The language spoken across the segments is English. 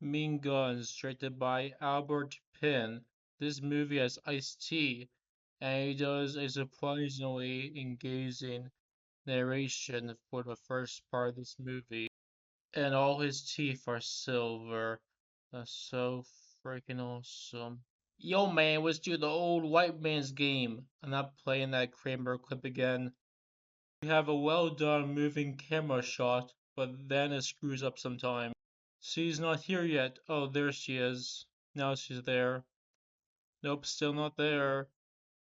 Mean Guns, directed by Albert Pin. This movie has Ice-T, and he does a surprisingly engaging narration for the first part of this movie. And all his teeth are silver. That's so freaking awesome. Yo, man, let's do the old white man's game. I'm not playing that Kramer clip again. We have a well done moving camera shot, but then it screws up sometimes. She's not here yet. Oh, there she is. Now she's there. Nope, still not there.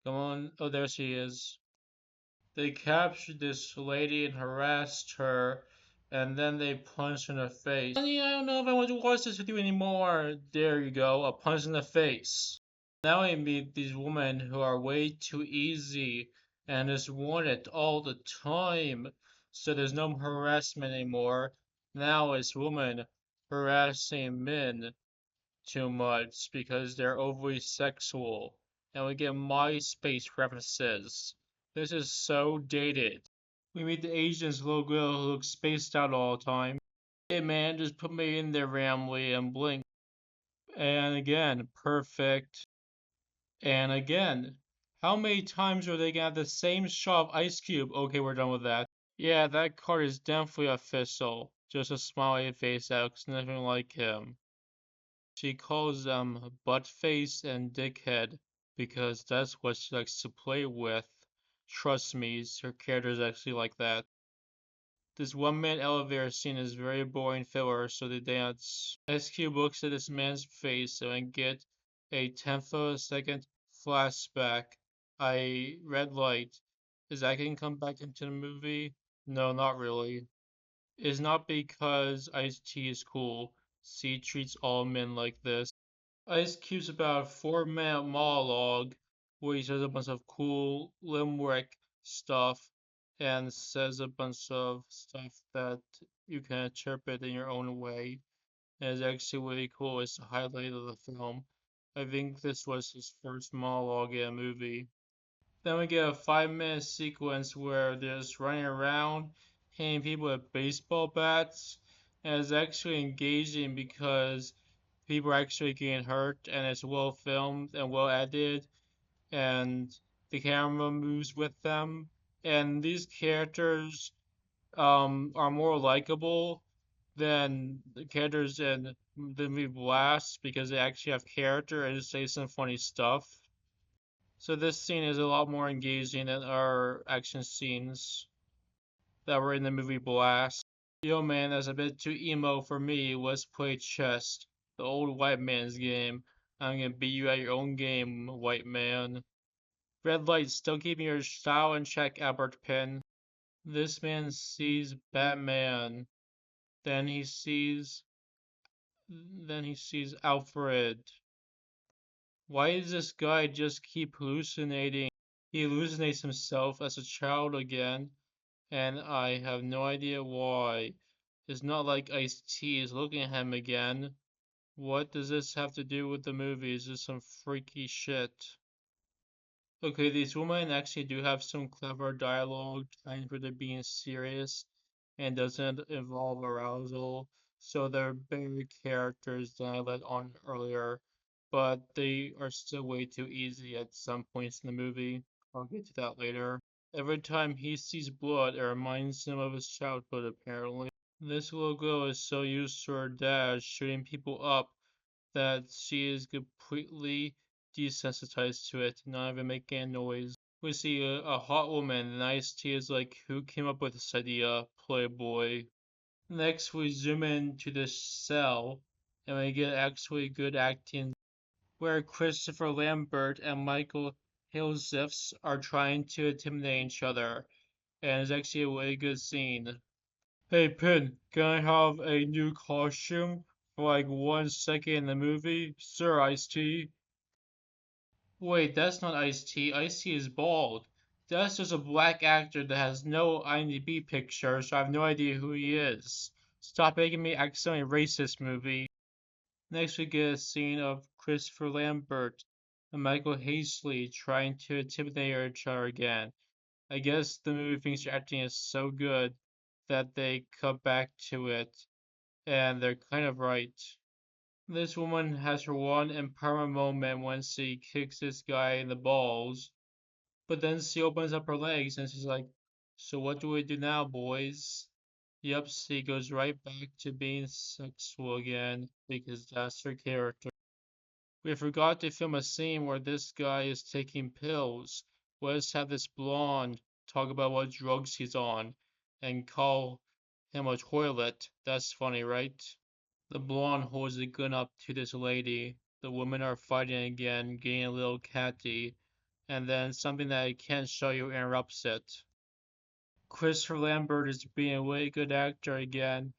Come on. Oh, there she is. They captured this lady and harassed her, and then they punched her in the face. Honey, I don't know if I want to watch this with you anymore. There you go, a punch in the face. Now I meet these women who are way too easy and just want it all the time. So there's no harassment anymore. Now it's women harassing men too much because they're overly sexual. And we get MySpace references. This is so dated. We meet the Asian's little girl who looks spaced out all the time. Hey man, just put me in there randomly and blink. And again, perfect. And again. How many times are they gonna have the same shot of Ice Cube? Okay, we're done with that. Yeah, that card is definitely official. Just a smiley face Alex, nothing like him. She calls them Buttface and Dickhead because that's what she likes to play with. Trust me, her character's actually like that. This one-man elevator scene is very boring filler, so they dance. Ice Cube looks at this man's face and I get a tenth of a second flashback. Red light. Is that gonna come back into the movie? No, not really. It's not because Ice-T is cool. C treats all men like this. Ice Cube's about a 4 minute monologue where he says a bunch of cool limerick stuff and says a bunch of stuff that you can interpret in your own way. And it's actually really cool. It's the highlight of the film. I think this was his first monologue in a movie. Then we get a 5 minute sequence where they're just running around hitting people with baseball bats. And it's actually engaging because people are actually getting hurt and it's well filmed and well edited and the camera moves with them. And these characters are more likable than the characters in the movie Blast because they actually have character and say some funny stuff. So this scene is a lot more engaging than our action scenes that were in the movie Blast. Yo man, that's a bit too emo for me. Let's play chess. The old white man's game. I'm gonna beat you at your own game, white man. Red light, still keeping your style in check, Albert Pin. This man sees Batman. Then he sees then he sees Alfred. Why does this guy just keep hallucinating? He hallucinates himself as a child again, and I have no idea why. It's not like Ice-T is looking at him again. What does this have to do with the movie? Is this some freaky shit? Okay, these women actually do have some clever dialogue, trying for them being serious, and doesn't involve arousal, so they're better characters than I let on earlier, but they are still way too easy at some points in the movie. I'll get to that later. Every time he sees blood, it reminds him of his childhood, apparently. This little girl is so used to her dad shooting people up that she is completely desensitized to it, not even making a noise. We see a hot woman, and Ice-T is like, who came up with this idea? Playboy. Next, we zoom in to the cell, and we get actually good acting where Christopher Lambert and Michael Hilsifs are trying to intimidate each other, and it's actually a really good scene. Hey Pin, can I have a new costume for like 1 second in the movie? Sir, Ice-T. Wait, that's not Ice-T. Ice-T is bald. That's just a black actor that has no IMDb picture, so I have no idea who he is. Stop making me accidentally racist, movie. Next, we get a scene of Christopher Lambert and Michael Hasty trying to intimidate each other again. I guess the movie thinks your acting is so good that they cut back to it, and they're kind of right. This woman has her one empowerment moment when she kicks this guy in the balls, but then she opens up her legs and she's like, "So what do we do now, boys?" Yep, she goes right back to being sexual again because that's her character. We forgot to film a scene where this guy is taking pills. Let's have this blonde talk about what drugs he's on and call him a toilet. That's funny, right? The blonde holds a gun up to this lady. The women are fighting again, getting a little catty, and then something that I can't show you interrupts it. Christopher Lambert is being a really good actor again,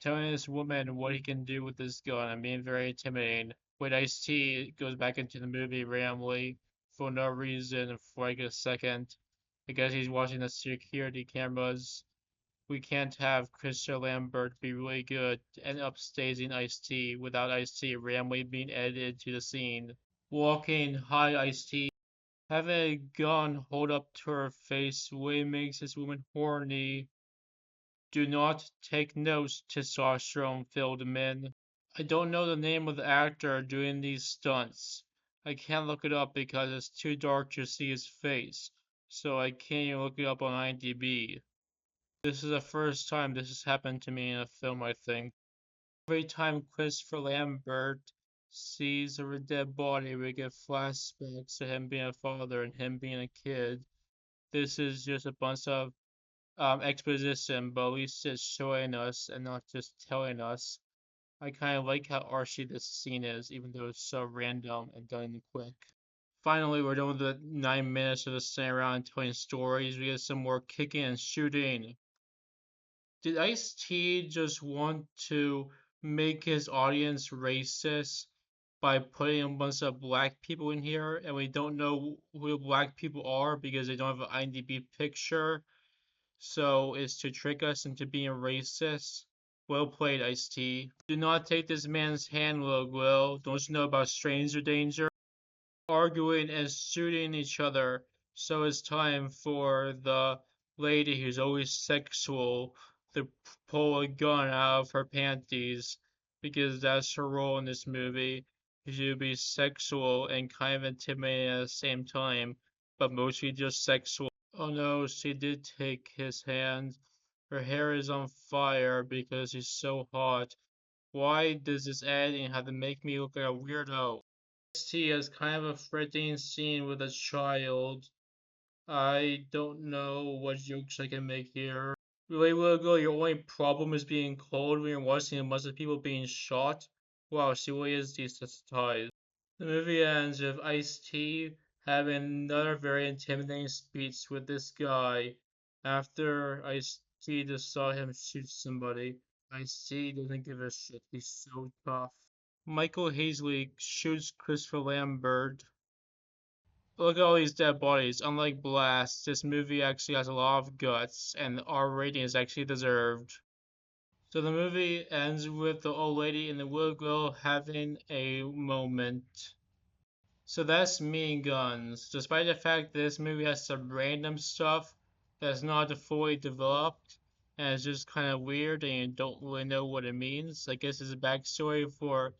telling this woman what he can do with this gun and being very intimidating. When Ice-T goes back into the movie randomly for no reason for like a second, I guess he's watching the security cameras. We can't have Christopher Lambert be really good and upstaging Ice-T without Ice-T randomly being edited to the scene. Walking high Ice-T, having a gun hold up to her face way makes this woman horny. Do not take notes, testosterone-filled men. I don't know the name of the actor doing these stunts. I can't look it up because it's too dark to see his face, so I can't even look it up on IMDb. This is the first time this has happened to me in a film, I think. Every time Christopher Lambert sees a dead body, we get flashbacks to him being a father and him being a kid. This is just a bunch of exposition, but at least it's showing us and not just telling us. I kind of like how artsy this scene is, even though it's so random and done quick. Finally, we're done with the 9 minutes of us sitting around telling stories. We get some more kicking and shooting. Did Ice-T just want to make his audience racist by putting a bunch of black people in here and we don't know who the black people are because they don't have an IMDb picture? So it's to trick us into being racist. Well played, Ice-T. Do not take this man's hand, Lil Will. Don't you know about stranger danger? Arguing and shooting each other. So it's time for the lady who's always sexual to pull a gun out of her panties because that's her role in this movie. She'll be sexual and kind of intimidating at the same time, but mostly just sexual. Oh no, she did take his hand. Her hair is on fire because she's so hot. Why does this editing have to make me look like a weirdo? T has kind of a threatening scene with a child. I don't know what jokes I can make here. Really, little girl, your only problem is being cold when you're watching a bunch of people being shot? Wow, she really is desensitized. The movie ends with Ice-T having another very intimidating speech with this guy. After Ice-T just saw him shoot somebody, Ice-T doesn't give a shit. He's so tough. Michael Hazley shoots Christopher Lambert. Look at all these dead bodies. Unlike Blast, this movie actually has a lot of guts, and the R rating is actually deserved. So the movie ends with the old lady and the little girl having a moment. So that's Mean Guns. Despite the fact that this movie has some random stuff that's not fully developed and it's just kind of weird and you don't really know what it means. I guess it's a backstory for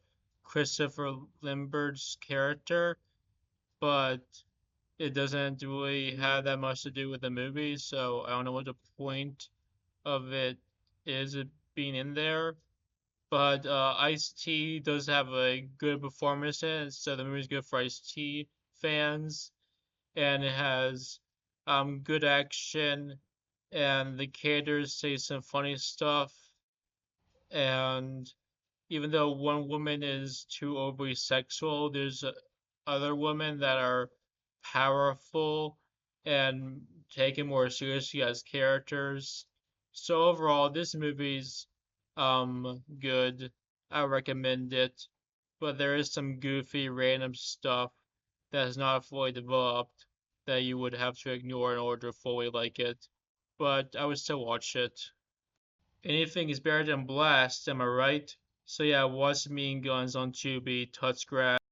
Christopher Lambert's character, but it doesn't really have that much to do with the movie, so I don't know what the point of it is it being in there. But Ice-T does have a good performance in it, so the movie's good for Ice-T fans, and it has good action, and the characters say some funny stuff, and even though one woman is too overly sexual, there's other women that are powerful and taken more seriously as characters. So overall, this movie's good. I recommend it, but there is some goofy random stuff that is not fully developed that you would have to ignore in order to fully like it. But I would still watch it. Anything is better than Blast, am I right? So yeah, watch Mean Guns on Tubi, touch grass.